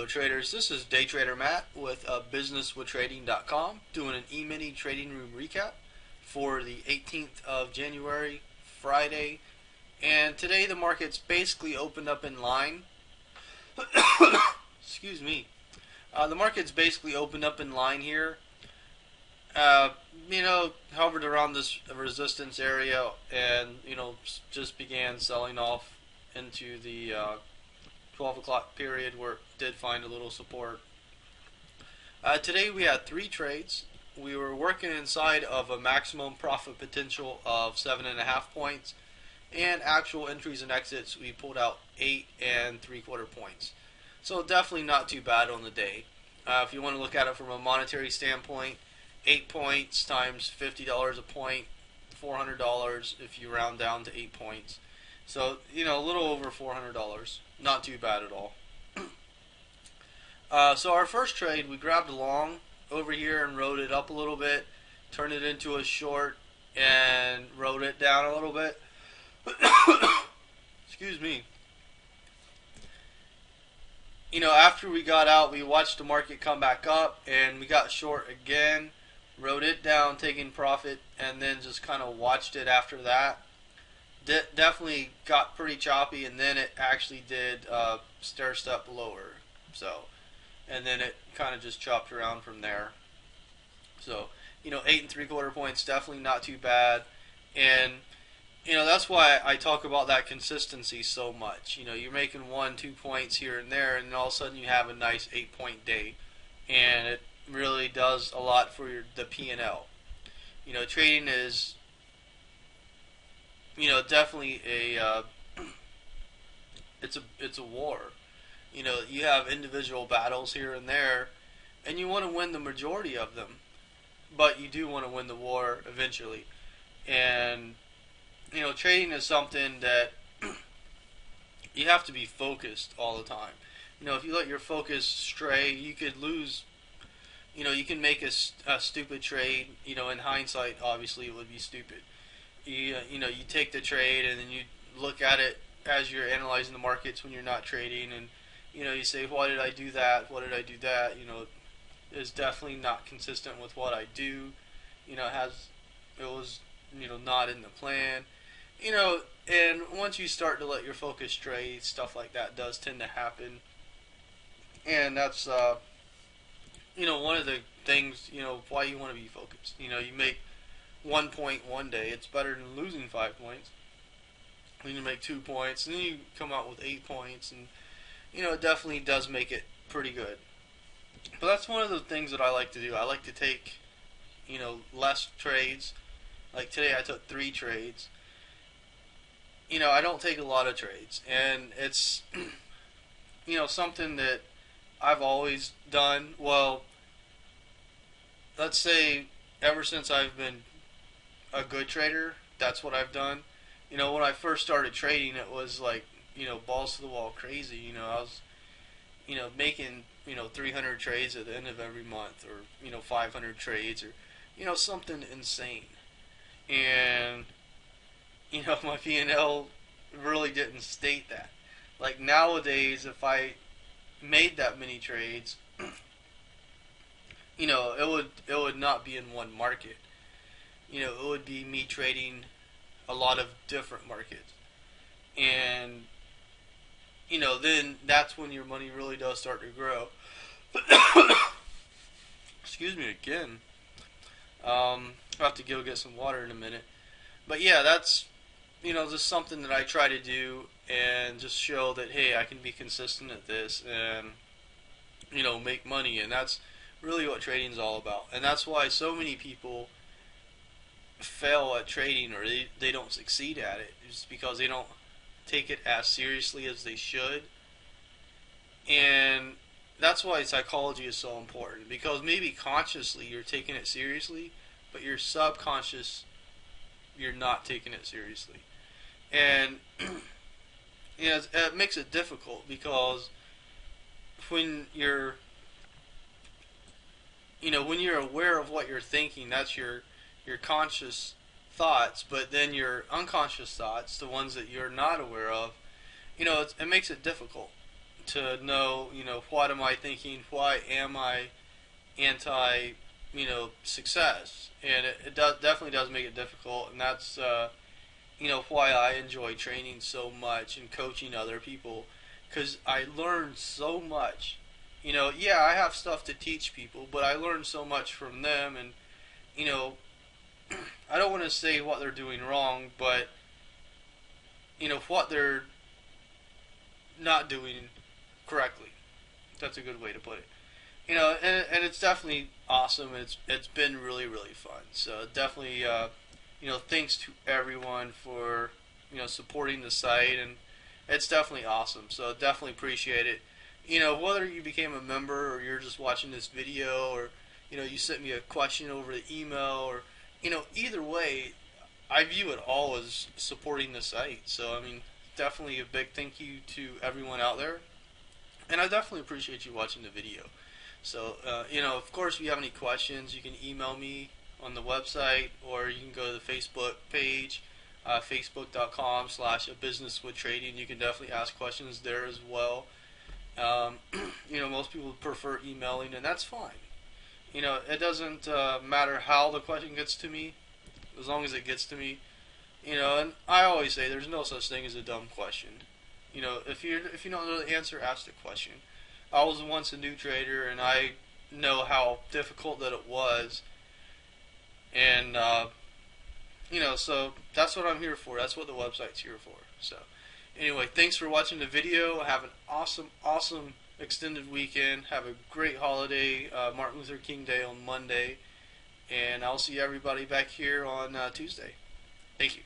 traders, this is Day Trader Matt with businesswithtrading.com doing an E-mini trading room recap for the 18th of January, Friday, and today the market's basically opened up in line. Excuse me. The market's basically opened up in line here. Hovered around this resistance area and, just began selling off into the 12 o'clock period where it did find a little support. Today we had 3 trades. We were working inside of a maximum profit potential of 7.5 points, and actual entries and exits we pulled out 8 3/4 points. So definitely not too bad on the day. If you want to look at it from a monetary standpoint, 8 points times $50 a point, $400 if you round down to 8 points. So, a little over $400. Not too bad at all. So our first trade, we grabbed a long over here and rode it up a little bit, turned it into a short, and rode it down a little bit. Excuse me. After we got out, we watched the market come back up, and we got short again, rode it down, taking profit, and then just kind of watched it after that. Definitely got pretty choppy, and then it actually did stair step lower. So, and then it kind of just chopped around from there. So, 8 3/4 points, definitely not too bad. And that's why I talk about that consistency so much. You're making 1, 2 points here and there, and all of a sudden you have a nice 8-point day, and it really does a lot for the P&L. Trading is, definitely it's a war. You have individual battles here and there, and you want to win the majority of them, but you do want to win the war eventually. And trading is something that you have to be focused all the time. If you let your focus stray, you could lose. You can make a stupid trade. In hindsight, obviously it would be stupid. You take the trade and then you look at it as you're analyzing the markets when you're not trading, and you say, why did I do that? What did I do that? It's definitely not consistent with what I do. It was not in the plan. And once you start to let your focus stray, stuff like that does tend to happen. And that's one of the things, why you want to be focused. You make 1 point one day, it's better than losing 5 points. Then you make 2 points, and then you come out with 8 points, and it definitely does make it pretty good. But that's one of the things that I like to do. I like to take, less trades. Like today I took 3 trades. I don't take a lot of trades, and it's something that I've always done. Well, let's say ever since I've been a good trader, that's what I've done. When I first started trading, it was like, balls to the wall crazy. I was, making, 300 trades at the end of every month, or, 500 trades, or, something insane. And, my P&L really didn't state that. Like nowadays, if I made that many trades, it would not be in one market. It would be me trading a lot of different markets. And, then that's when your money really does start to grow. Excuse me again. I'll have to go get some water in a minute. But yeah, that's, just something that I try to do and just show that, hey, I can be consistent at this and, make money. And that's really what trading is all about. And that's why so many people fail at trading, or they don't succeed at it, just because they don't take it as seriously as they should. And that's why psychology is so important, because maybe consciously you're taking it seriously, but your subconscious, you're not taking it seriously. And it makes it difficult, because when you're aware of what you're thinking, that's your conscious thoughts. But then your unconscious thoughts, the ones that you're not aware of, it makes it difficult to know, what am I thinking? Why am I anti, success? And it definitely does make it difficult, and that's why I enjoy training so much and coaching other people, because I learn so much. Yeah, I have stuff to teach people, but I learn so much from them, and you know, I don't want to say what they're doing wrong, but what they're not doing correctly. That's a good way to put it. And it's definitely awesome. It's been really really fun. So definitely, thanks to everyone for supporting the site, and it's definitely awesome. So definitely appreciate it. Whether you became a member or you're just watching this video, or you sent me a question over the email, or either way, I view it all as supporting the site. So I mean, definitely a big thank you to everyone out there, and I definitely appreciate you watching the video. So, of course, if you have any questions, you can email me on the website, or you can go to the Facebook page, facebook.com/a business with trading. You can definitely ask questions there as well. Most people prefer emailing, and that's fine. It doesn't matter how the question gets to me, as long as it gets to me. And I always say there's no such thing as a dumb question. If you don't know the answer, ask the question. I was once a new trader, and I know how difficult that it was. And so that's what I'm here for. That's what the website's here for. So anyway, thanks for watching the video. Have an awesome extended weekend. Have a great holiday, Martin Luther King Day on Monday, and I'll see everybody back here on Tuesday. Thank you.